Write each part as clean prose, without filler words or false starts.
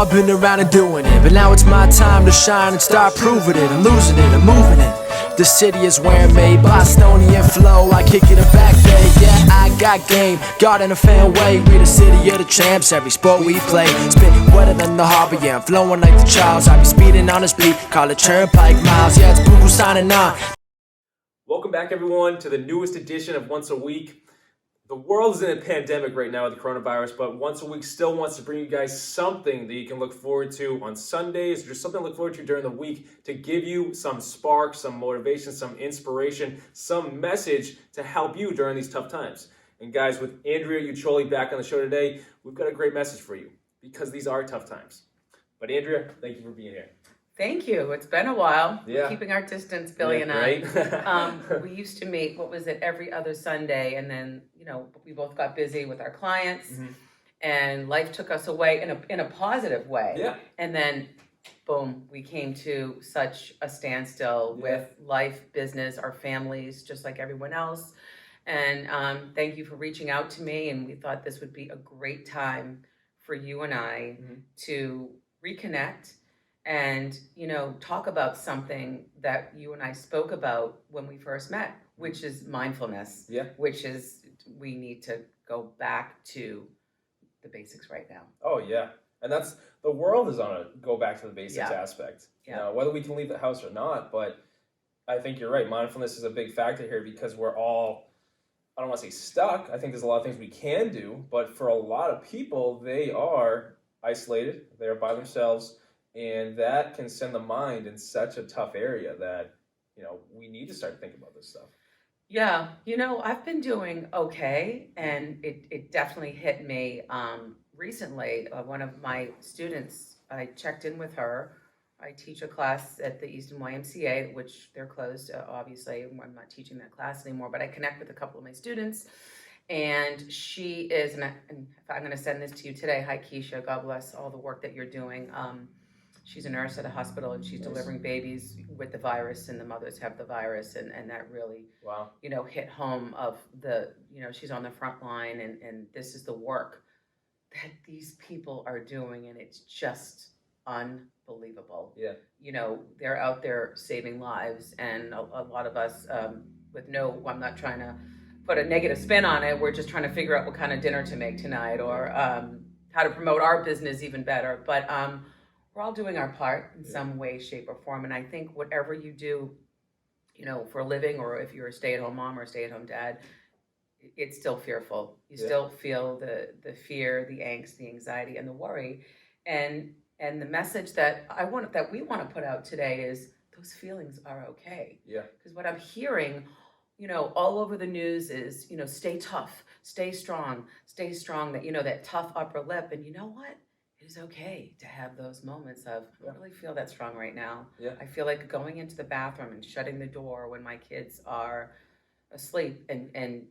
I've been around and doing it, but now it's my time to shine and start proving it. I'm losing it, I'm moving it. The city is where I'm made, Bostonian flow, I kick it a back day. Yeah, I got game, God in a fan way. We the city of the champs, every sport we play. Spit wetter than the harbor, yeah, I'm flowing like the Charles. I be speeding on this beat, call it Turnpike Miles. Yeah, it's Buku signing on. Welcome back, everyone, to the newest edition of Once a Week. The world is in a pandemic right now with the coronavirus, but Once a Week still wants to bring you guys something that you can look forward to on Sundays, or just something to look forward to during the week to give you some spark, some motivation, some inspiration, some message to help you during these tough times. And guys, with Andrea Urciuoli back on the show today, we've got a great message for you because these are tough times. But Andrea, thank you for being here. Thank you. It's been a while. Yeah. We're keeping our distance, Billy and right? I. We used to meet, every other Sunday, and then, we both got busy with our clients, and life took us away in a positive way. Yeah. And then, boom, we came to such a standstill with life, business, our families, just like everyone else. And thank you for reaching out to me, and we thought this would be a great time for you and I to reconnect and, talk about something that you and I spoke about when we first met, which is mindfulness. Yeah. Which is, we need to go back to the basics right now. Oh, yeah. And that's, the world is on a go back to the basics aspect. Yeah. Whether we can leave the house or not, but I think you're right. Mindfulness is a big factor here because we're all, I don't want to say stuck. I think there's a lot of things we can do, but for a lot of people, they are isolated. They are by themselves. And that can send the mind in such a tough area that, we need to start thinking about this stuff. Yeah. I've been doing okay. And it definitely hit me recently. One of my students, I checked in with her. I teach a class at the Easton YMCA, which they're closed, obviously. I'm not teaching that class anymore, but I connect with a couple of my students. And she is, and I'm going to send this to you today. Hi, Keisha. God bless all the work that you're doing. She's a nurse at a hospital, and she's delivering babies with the virus, and the mothers have the virus, and that really, hit home of the, she's on the front line, and this is the work that these people are doing, and it's just unbelievable. Yeah. They're out there saving lives, and a lot of us, I'm not trying to put a negative spin on it, we're just trying to figure out what kind of dinner to make tonight, or how to promote our business even better, but we're all doing our part in some way, shape, or form. And I think whatever you do, for a living, or if you're a stay-at-home mom or a stay-at-home dad, it's still fearful. You still feel the fear, the angst, the anxiety, and the worry. And the message that we want to put out today is those feelings are okay. Yeah. Because what I'm hearing, all over the news is, stay tough, stay strong, that, that tough upper lip. And you know what? It is okay to have those moments of, I don't really feel that strong right now. Yeah. I feel like going into the bathroom and shutting the door when my kids are asleep and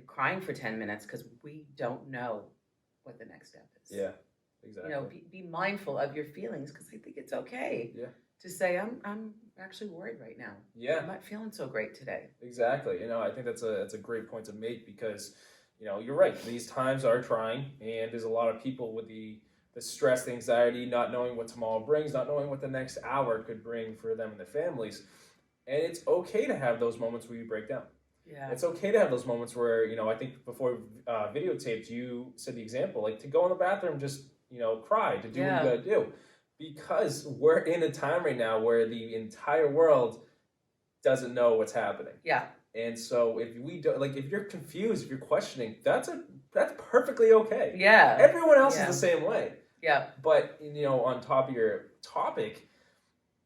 crying for 10 minutes because we don't know what the next step is. Yeah, exactly. Be mindful of your feelings, because I think it's okay to say, I'm actually worried right now. Yeah. I'm not feeling so great today. Exactly. I think that's a great point to make because, you're right. These times are trying, and there's a lot of people with the stress, the anxiety, not knowing what tomorrow brings, not knowing what the next hour could bring for them and their families. And it's okay to have those moments where you break down. Yeah. It's okay to have those moments where, I think before videotaped, you said the example, like to go in the bathroom, just, cry, to do what you gotta do. Because we're in a time right now where the entire world doesn't know what's happening. Yeah. And so if we do, if you're confused, if you're questioning, that's perfectly okay. Yeah. Everyone else is the same way. Yeah. But, on top of your topic,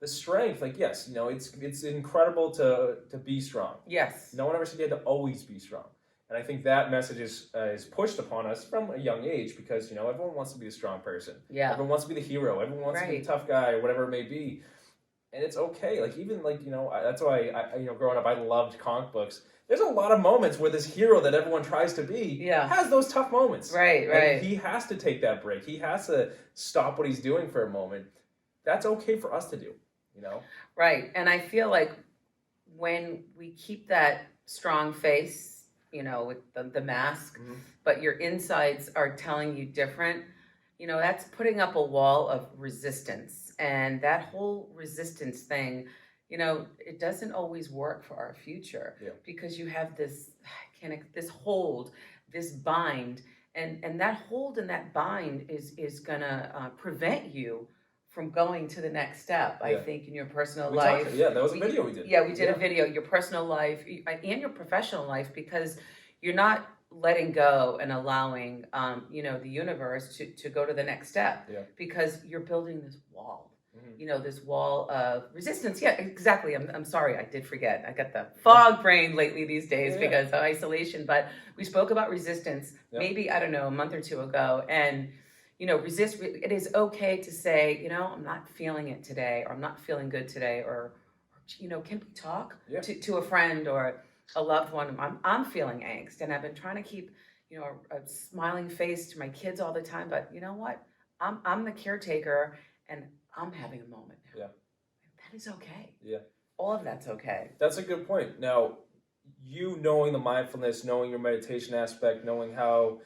the strength, yes, it's incredible to be strong. Yes. No one ever said you had to always be strong. And I think that message is pushed upon us from a young age because, everyone wants to be a strong person. Yeah. Everyone wants to be the hero. Everyone wants to be the tough guy or whatever it may be. And it's okay. That's why growing up, I loved comic books. There's a lot of moments where this hero that everyone tries to be has those tough moments. Right. And he has to take that break. He has to stop what he's doing for a moment. That's okay for us to do, Right. And I feel like when we keep that strong face, with the mask, but your insides are telling you different, that's putting up a wall of resistance. And that whole resistance thing, it doesn't always work for our future because you have this this hold, this bind, and that hold and that bind is gonna prevent you from going to the next step. I think in your personal life. That was a video we did. Yeah, we did a video, your personal life and your professional life, because you're not letting go and allowing the universe to go to the next step because you're building this wall. This wall of resistance. Yeah, exactly. I'm sorry, I did forget. I got the fog brain lately these days because of isolation. But we spoke about resistance maybe, I don't know, a month or two ago. And, it is okay to say, I'm not feeling it today, or I'm not feeling good today, or can we talk to a friend or a loved one? I'm feeling angst, and I've been trying to keep, a smiling face to my kids all the time. But you know what? I'm the caretaker, and I'm having a moment now. Yeah. That is okay. Yeah. All of that's okay. That's a good point. Now, you knowing the mindfulness, knowing your meditation aspect, knowing how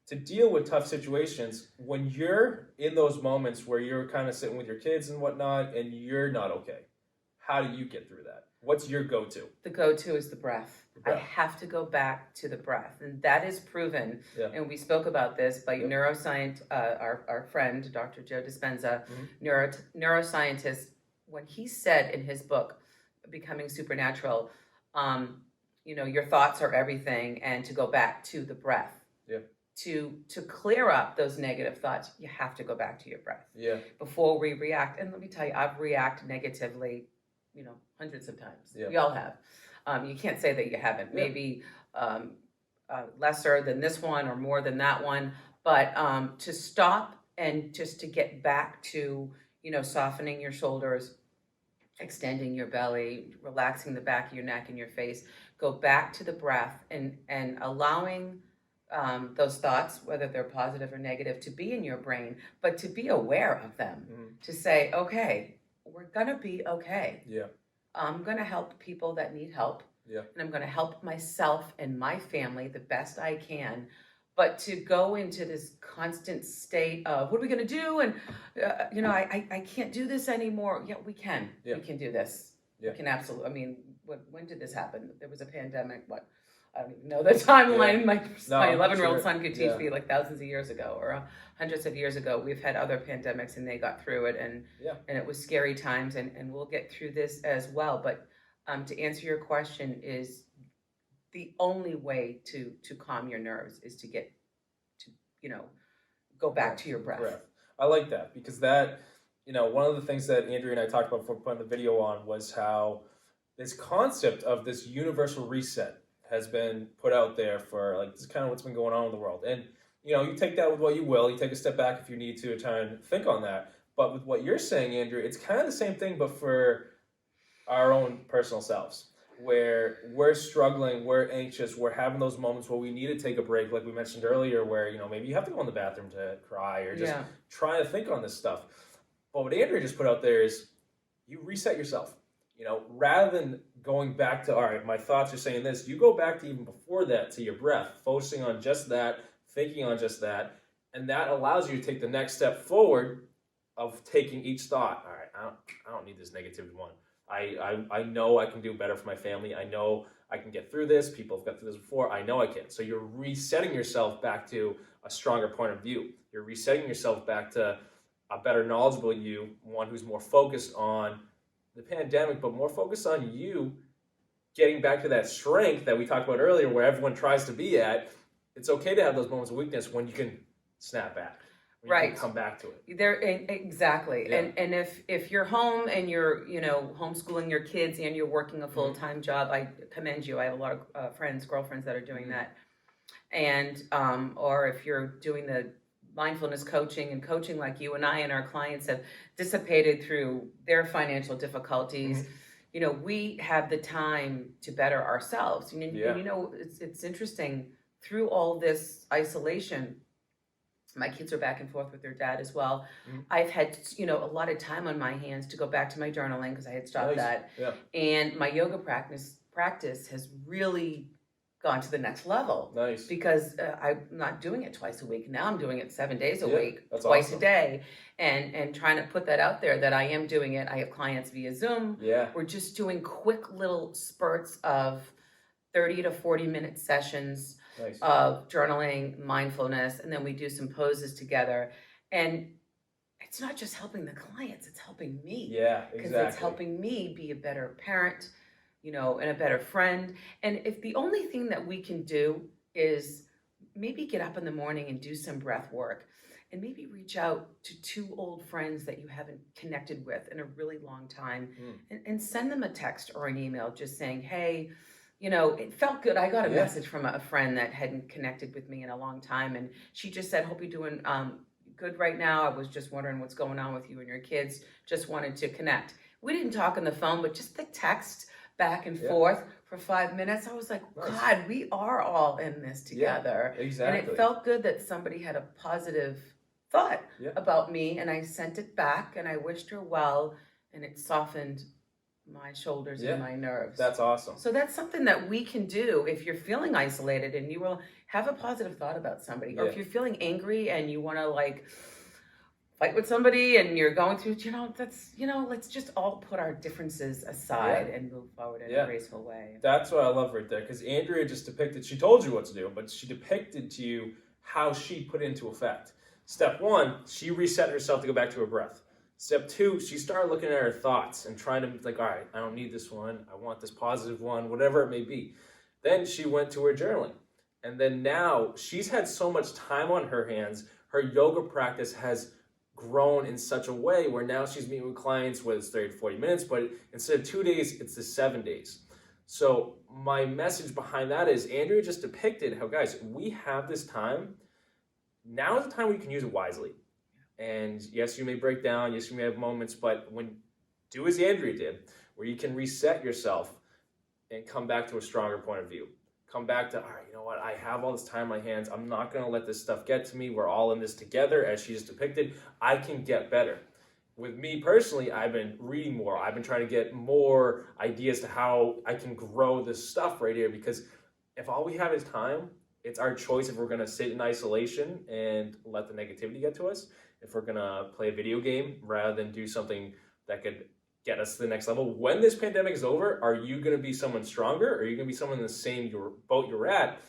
to deal with tough situations, when you're in those moments where you're kind of sitting with your kids and whatnot, and you're not okay, how do you get through that? What's your go-to? The go-to is the breath. I have to go back to the breath, and that is proven. And we spoke about this by neuroscience, our friend, Dr. Joe Dispenza, neuroscientist, when he said in his book, Becoming Supernatural, your thoughts are everything, and to go back to the breath. To clear up those negative thoughts, you have to go back to your breath. Before we react. And let me tell you, I've reacted negatively, hundreds of times. We all have. You can't say that you haven't. Maybe lesser than this one or more than that one. But to stop and just to get back to, softening your shoulders, extending your belly, relaxing the back of your neck and your face, go back to the breath and allowing those thoughts, whether they're positive or negative, to be in your brain, but to be aware of them, to say, okay, we're gonna be okay. I'm gonna help people that need help, and I'm gonna help myself and my family the best I can. But to go into this constant state of, what are we gonna do? And I can't do this anymore. Yeah, we can. We can do this. We can absolutely. I mean, when did this happen? There was a pandemic. I don't even know the timeline. My 11-year-old son could teach me like thousands of years ago or hundreds of years ago. We've had other pandemics and they got through it, and it was scary times, and we'll get through this as well. But to answer your question, is the only way to calm your nerves is to get to, go back to your breath. I like that, because that, one of the things that Andrea and I talked about before putting the video on was how this concept of this universal reset has been put out there for, like, this is kind of what's been going on in the world. And, you take that with what you will. You take a step back if you need to try and think on that. But with what you're saying, Andrea, it's kind of the same thing, but for our own personal selves, where we're struggling, we're anxious, we're having those moments where we need to take a break, like we mentioned earlier, where, maybe you have to go in the bathroom to cry or just try to think on this stuff. But what Andrea just put out there is you reset yourself. Rather than going back to, all right, my thoughts are saying this, you go back to even before that, to your breath, focusing on just that, thinking on just that, and that allows you to take the next step forward of taking each thought. All right, I don't need this negative one. I know I can do better for my family. I know I can get through this. People have got through this before. I know I can. So you're resetting yourself back to a stronger point of view. You're resetting yourself back to a better knowledgeable you, one who's more focused on the pandemic, but more focused on you getting back to that strength that we talked about earlier, where everyone tries to be at. It's okay to have those moments of weakness when you can snap back, when you can come back to it. Exactly. And if you're home and you're homeschooling your kids and you're working a full-time job, I commend you. I have a lot of girlfriends that are doing that, and or if you're doing the mindfulness coaching and coaching like you and I and our clients have dissipated through their financial difficulties, we have the time to better ourselves. It's interesting, through all this isolation, my kids are back and forth with their dad as well. I've had, a lot of time on my hands to go back to my journaling, because I had stopped that. And my yoga practice has really gone to the next level. Nice. Because I'm not doing it twice a week. Now I'm doing it 7 days a week, that's twice awesome. a day, and trying to put that out there that I am doing it. I have clients via Zoom. Yeah. We're just doing quick little spurts of 30 to 40-minute sessions Nice. of journaling, mindfulness, and then we do some poses together. And it's not just helping the clients, it's helping me. Yeah, Because exactly. it's helping me be a better parent, you know, and a better friend. And if the only thing that we can do is maybe get up in the morning and do some breath work, and maybe reach out to 2 old friends that you haven't connected with in a really long time, and send them a text or an email just saying, hey, you know, it felt good. I got a message from a friend that hadn't connected with me in a long time, and she just said, hope you're doing good right now. I was just wondering what's going on with you and your kids. Just wanted to connect. We didn't talk on the phone, but just the text back and forth for 5 minutes. I was like, God, we are all in this together. Yeah, exactly. And it felt good that somebody had a positive thought about me, and I sent it back, and I wished her well, and it softened my shoulders and my nerves. That's awesome. So that's something that we can do if you're feeling isolated and you will have a positive thought about somebody, or if you're feeling angry and you want to like fight with somebody and you're going through, let's just all put our differences aside and move forward in a graceful way. That's what I love right there, because Andrea just depicted, she told you what to do, but she depicted to you how she put it into effect. Step 1, she reset herself to go back to her breath. Step 2, she started looking at her thoughts and trying to like, all right, I don't need this one. I want this positive one, whatever it may be. Then she went to her journaling. And then now she's had so much time on her hands. Her yoga practice has grown in such a way where now she's meeting with clients, whether it's 30 to 40 minutes, but instead of 2 days, it's the 7 days. So my message behind that is Andrea just depicted how, guys, we have this time. Now is the time where you can use it wisely. And yes, you may break down. Yes, you may have moments, but do as Andrea did, where you can reset yourself and come back to a stronger point of view. Come back to, all right, you know what? I have all this time on my hands. I'm not going to let this stuff get to me. We're all in this together, as she just depicted. I can get better. With me personally, I've been reading more. I've been trying to get more ideas to how I can grow this stuff right here, because if all we have is time, it's our choice if we're going to sit in isolation and let the negativity get to us. If we're going to play a video game rather than do something that could get us to the next level. When this pandemic is over, are you going to be someone stronger, or are you going to be someone in the same boat you're at,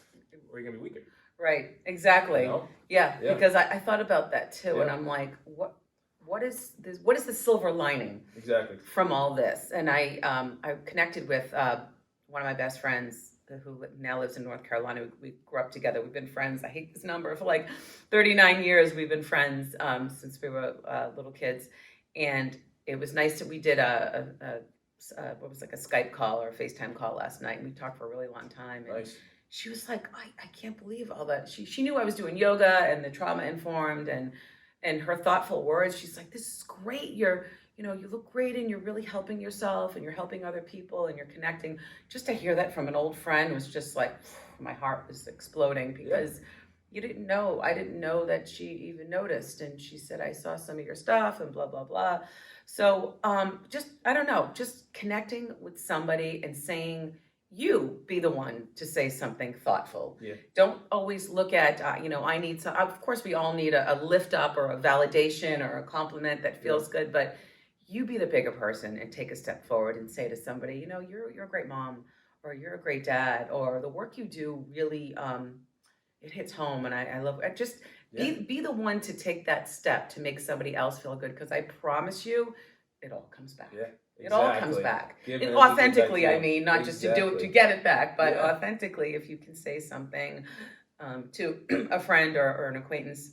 or are you going to be weaker? Right, exactly. You know? Yeah, because I thought about that too, and I'm like, what is the silver lining exactly from all this? And I connected with one of my best friends who now lives in North Carolina. We grew up together. We've been friends. I hate this number, for like 39 years. We've been friends since we were little kids, and it was nice that we did what was like a Skype call or a FaceTime call last night, and we talked for a really long time. And nice. She was like, I can't believe all that. She knew I was doing yoga and the trauma informed and her thoughtful words. She's like, this is great. You look great, and you're really helping yourself, and you're helping other people, and you're connecting. Just to hear that from an old friend was just like, my heart was exploding, because I didn't know that she even noticed. And she said, I saw some of your stuff and blah, blah, blah. So just connecting with somebody and saying, you be the one to say something thoughtful. Yeah. Don't always look at, I need some, of course we all need a lift up or a validation or a compliment that feels good, but you be the bigger person and take a step forward and say to somebody, you're a great mom, or you're a great dad, or the work you do really, it hits home. And I love it. Just be the one to take that step to make somebody else feel good. Because I promise you, it all comes back. Yeah. Exactly. It all comes back. And authentically, I mean, not just to do it to get it back, but authentically, if you can say something to a friend or an acquaintance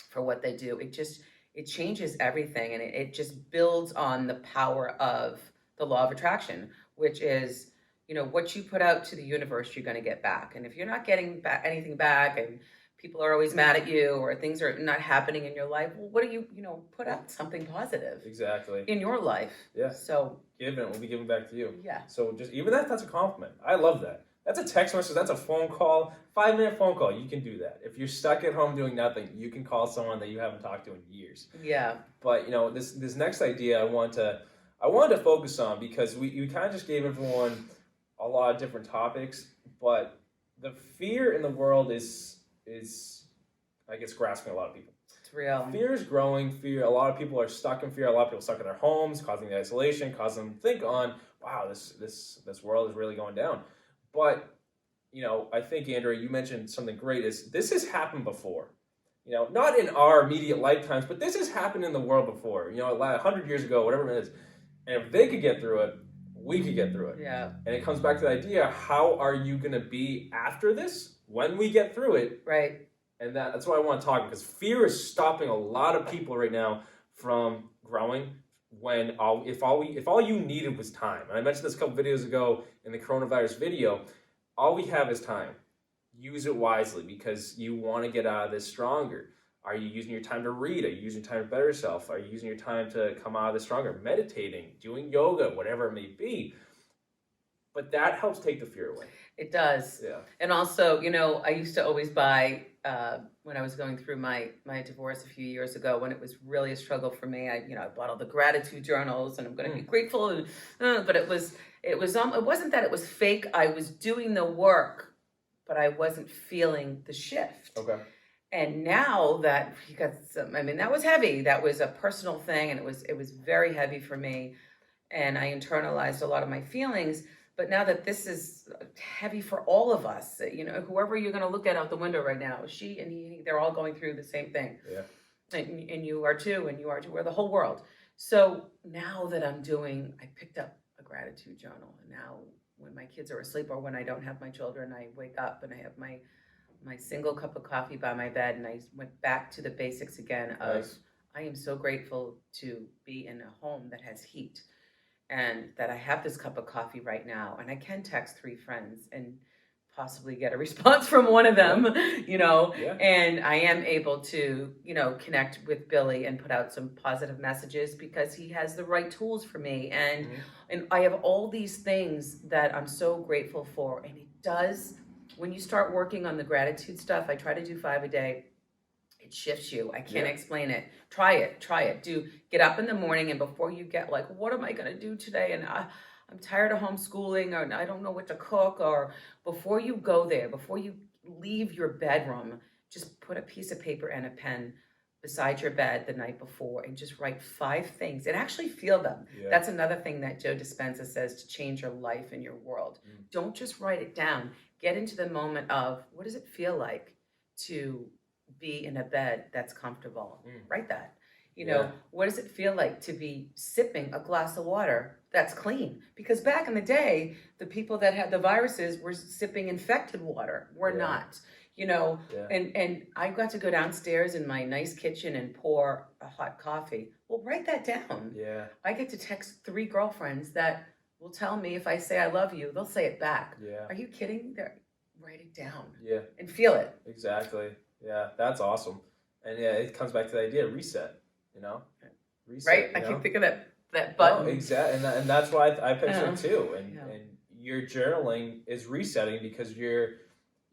for what they do, it changes everything. And it just builds on the power of the law of attraction, which is, what you put out to the universe, you're going to get back. And if you're not getting anything back, and people are always mad at you, or things are not happening in your life, well, what do you put out something positive in your life. Yeah. So we'll be giving back to you. Yeah. So just even that's a compliment. I love that. That's a text message. That's a phone call, 5-minute phone call. You can do that. If you're stuck at home doing nothing, you can call someone that you haven't talked to in years. Yeah. But this next idea I wanted to focus on, because we kind of just gave everyone a lot of different topics, but the fear in the world is I guess grasping a lot of people. It's real. Fear is growing. Fear. A lot of people are stuck in fear. A lot of people are stuck in their homes, causing the isolation, causing them to think on, wow, this world is really going down. But I think, Andrea, you mentioned something great. Is this has happened before? Not in our immediate lifetimes, but this has happened in the world before. 100 years ago, whatever it is. And if they could get through it, we could get through it. Yeah. And it comes back to the idea: how are you going to be after this when we get through it? Right. And that's why I want to talk, because fear is stopping a lot of people right now from growing. If all you needed was time, and I mentioned this a couple videos ago in the coronavirus video, all we have is time. Use it wisely, because you want to get out of this stronger. Are you using your time to read? Are you using time to better yourself? Are you using your time to come out of this stronger? Meditating, doing yoga, whatever it may be. But that helps take the fear away. It does. Yeah. And also, I used to always buy, when I was going through my divorce a few years ago, when it was really a struggle for me, I bought all the gratitude journals, and I'm going to be grateful. And, but it wasn't that it was fake. I was doing the work, but I wasn't feeling the shift. Okay. And now that that was heavy. That was a personal thing, and it was very heavy for me. And I internalized a lot of my feelings. But now that this is heavy for all of us, whoever you're going to look at out the window right now, she and he, they're all going through the same thing. Yeah. And you are too, and you are too. We're the whole world. So now that I picked up a gratitude journal, and now when my kids are asleep or when I don't have my children, I wake up and I have my single cup of coffee by my bed, and I went back to the basics again of, Nice. I am so grateful to be in a home that has heat, and that I have this cup of coffee right now, and I can text 3 friends and possibly get a response from one of them, Yeah. and I am able to, connect with Billy and put out some positive messages because he has the right tools for me. And I have all these things that I'm so grateful for. And it does, when you start working on the gratitude stuff, I try to do 5 a day. It shifts you. I can't explain it. Try it. Get up in the morning, and before you get like, what am I going to do today? And I'm tired of homeschooling, or I don't know what to cook, or before you go there, before you leave your bedroom, just put a piece of paper and a pen beside your bed the night before and just write 5 things and actually feel them. Yeah. That's another thing that Joe Dispenza says to change your life and your world. Don't just write it down. Get into the moment of, what does it feel like to be in a bed that's comfortable? Write that. What does it feel like to be sipping a glass of water that's clean? Because back in the day, the people that had the viruses were sipping infected water. We're not, and I got to go downstairs in my nice kitchen and pour a hot coffee. Well, write that down. Yeah. I get to text 3 girlfriends that will tell me if I say I love you, they'll say it back. Yeah. Are you kidding? Write it down. Yeah. And feel it. Exactly. Yeah, that's awesome. And it comes back to the idea of reset, Reset. Right? I keep thinking of that button. No, exactly. And that's why I picture it too. And your journaling is resetting because you're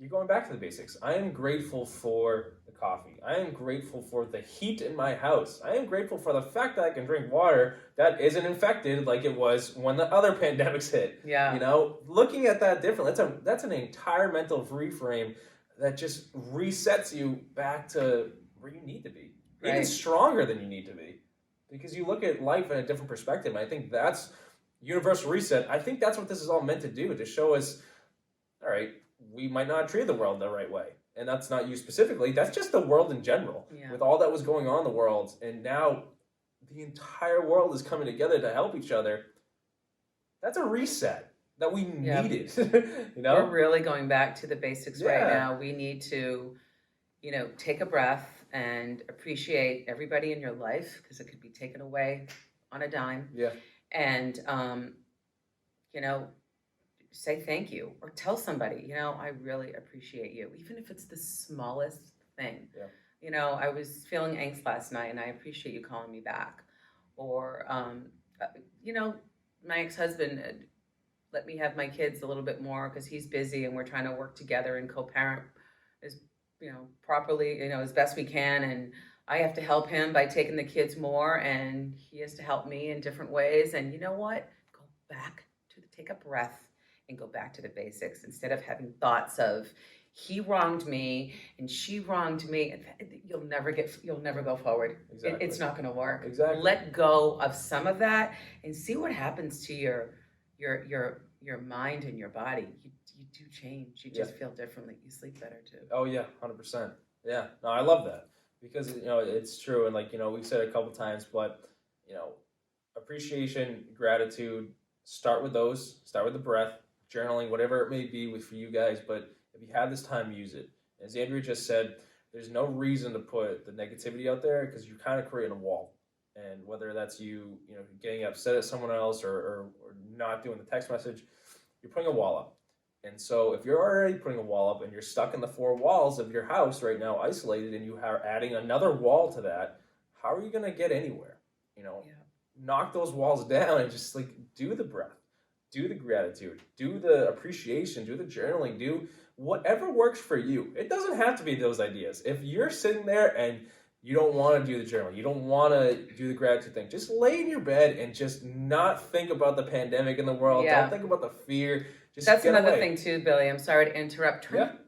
going back to the basics. I am grateful for the coffee. I am grateful for the heat in my house. I am grateful for the fact that I can drink water that isn't infected like it was when the other pandemics hit. Yeah. Looking at that differently, that's an entire mental reframe that just resets you back to where you need to be. Even Right. stronger than you need to be. Because you look at life in a different perspective. And I think that's universal reset. I think that's what this is all meant to do, to show us, all right, we might not treat the world the right way. And that's not you specifically. That's just the world in general. Yeah. With all that was going on in the world. And now the entire world is coming together to help each other. That's a reset that we needed. We're really going back to the basics right Yeah. now. We need to, take a breath and appreciate everybody in your life, because it could be taken away on a dime. Yeah. And, say thank you, or tell somebody, I really appreciate you, even if it's the smallest thing. Yeah. I was feeling angst last night, and I appreciate you calling me back. Or, my ex-husband let me have my kids a little bit more because he's busy, and we're trying to work together and co-parent as properly, as best we can. And I have to help him by taking the kids more, and he has to help me in different ways. And you know what? Go back to take a breath and go back to the basics instead of having thoughts of he wronged me and she wronged me. You'll never go forward. Exactly. It's not going to work. Exactly. Let go of some of that and see what happens to your mind and your body. You do change. You just feel differently. You sleep better too. Oh yeah, 100%. Yeah, no, I love that because it's true, and we've said it a couple times, but appreciation, gratitude. Start with those. Start with the breath, journaling, whatever it may be for you guys. But if you have this time, use it. As Andrea just said, there's no reason to put the negativity out there because you're kind of creating a wall. And whether that's you getting upset at someone else or not doing the text message, you're putting a wall up. And so if you're already putting a wall up and you're stuck in the four walls of your house right now, isolated, and you are adding another wall to that, how are you going to get anywhere? Knock those walls down and just do the breath, do the gratitude, do the appreciation, do the journaling, do whatever works for you. It doesn't have to be those ideas. If you're sitting there and you don't want to do the journal, you don't want to do the gratitude thing, just lay in your bed and just not think about the pandemic in the world. Don't think about the fear. That's another ththing too, Billy. I'm sorry to interrupt.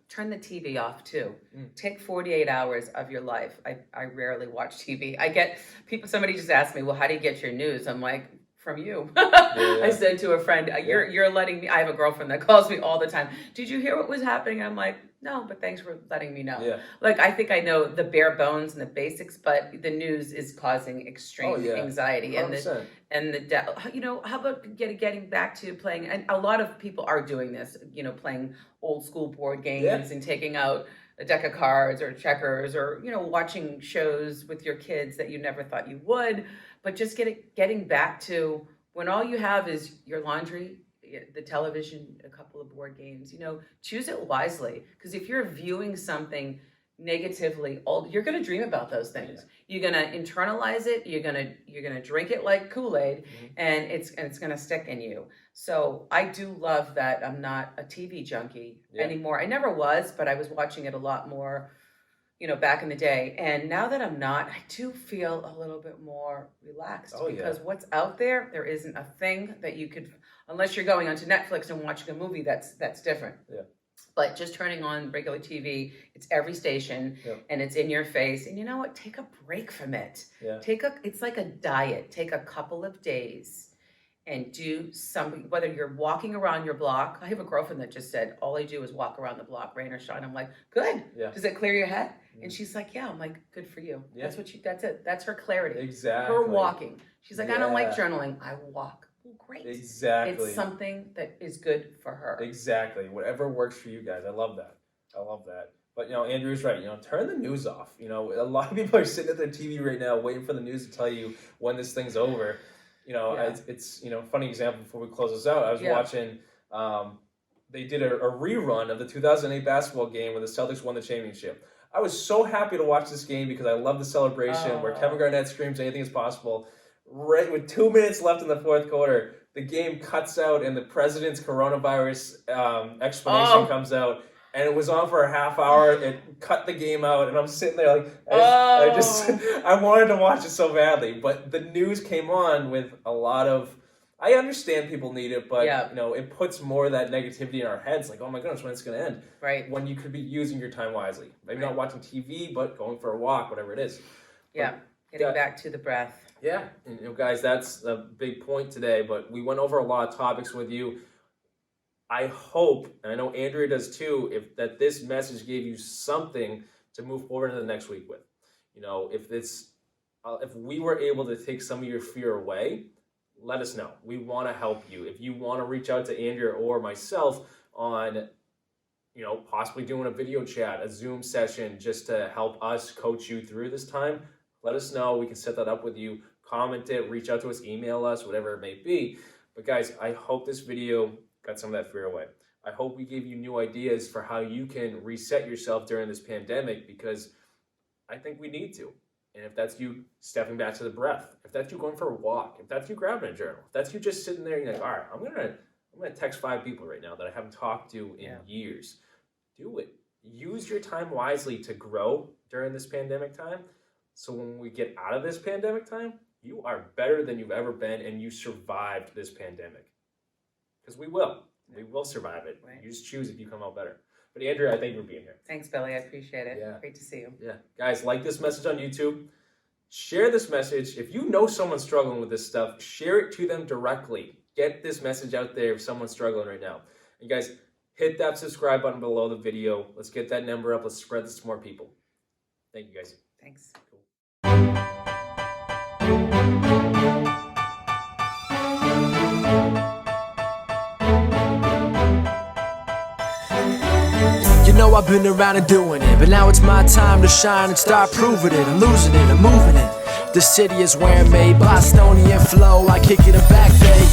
Turn the TV off too. Take 48 hours of your life. I rarely watch TV. I get people, somebody just asked me, well, how do you get your news? I'm like, from you. I said to a friend, you're letting me, I have a girlfriend that calls me all the time. Did you hear what was happening? I'm like, no, but thanks for letting me know. I think I know the bare bones and the basics, but the news is causing extreme anxiety 100%. and the how about getting back to playing, and a lot of people are doing this, playing old school board games and taking out a deck of cards or checkers or, watching shows with your kids that you never thought you would, but just getting back to when all you have is your laundry, the television, a couple of board games, choose it wisely. Because if you're viewing something negatively, you're going to dream about those things. You're going to internalize it. You're going to drink it like Kool-Aid, and it's going to stick in you. So I do love that I'm not a TV junkie anymore. I never was, but I was watching it a lot more, back in the day. And now that I'm not, I do feel a little bit more relaxed because what's out there isn't a thing that you could, unless you're going onto Netflix and watching a movie that's different. But just turning on regular TV, it's every station and it's in your face. And you know what? Take a break from it. It's like a diet. Take a couple of days and do something, whether you're walking around your block. I have a girlfriend that just said, all I do is walk around the block, rain or shine. I'm like, good. Does it clear your head? And she's like, yeah. I'm like, good for you. That's that's it. That's her clarity. Exactly. Her walking. She's like, I don't like journaling. I walk. Well, great. Exactly. It's something that is good for her. Exactly. Whatever works for you guys. I love that. But Andrew's right. Turn the news off. A lot of people are sitting at their TV right now waiting for the news to tell you when this thing's over. It's funny example before we close this out. I was watching. They did a rerun of the 2008 basketball game where the Celtics won the championship. I was so happy to watch this game because I love the celebration where Kevin Garnett screams anything is possible. Right with 2 minutes left in the fourth quarter, the game cuts out and the president's coronavirus explanation comes out. And it was on for a half hour. It cut the game out, and I'm sitting there I wanted to watch it so badly. But the news came on with a lot of. I understand people need it, but it puts more of that negativity in our heads. Like, oh my goodness, when it's going to end? Right. When you could be using your time wisely, maybe not watching TV, but going for a walk, whatever it is. Getting back to the breath. Yeah, and guys, that's a big point today. But we went over a lot of topics with you. I hope, and I know Andrea does too, that this message gave you something to move forward into the next week with. If we were able to take some of your fear away, let us know. We want to help you. If you want to reach out to Andrea or myself on, possibly doing a video chat, a Zoom session, just to help us coach you through this time, let us know. We can set that up with you. Comment it, reach out to us, email us, whatever it may be. But guys, I hope this video got some of that fear away. I hope we gave you new ideas for how you can reset yourself during this pandemic, because I think we need to. And if that's you stepping back to the breath, if that's you going for a walk, if that's you grabbing a journal, if that's you just sitting there and you're like, all right, I'm gonna text 5 people right now that I haven't talked to in years. Do it. Use your time wisely to grow during this pandemic time. So when we get out of this pandemic time, you are better than you've ever been and you survived this pandemic. Because we will. We will survive it. Right. You just choose if you come out better. But Andrea, I thank you for being here. Thanks, Billy. I appreciate it. Yeah. Great to see you. Yeah. Guys, like this message on YouTube. Share this message. If you know someone struggling with this stuff, share it to them directly. Get this message out there if someone's struggling right now. And guys, hit that subscribe button below the video. Let's get that number up. Let's spread this to more people. Thank you, guys. Thanks. You know I've been around and doing it, but now it's my time to shine and start proving it. I'm losing it, I'm moving it. The city is where I'm made, Bostonian flow, I kick it in back bay.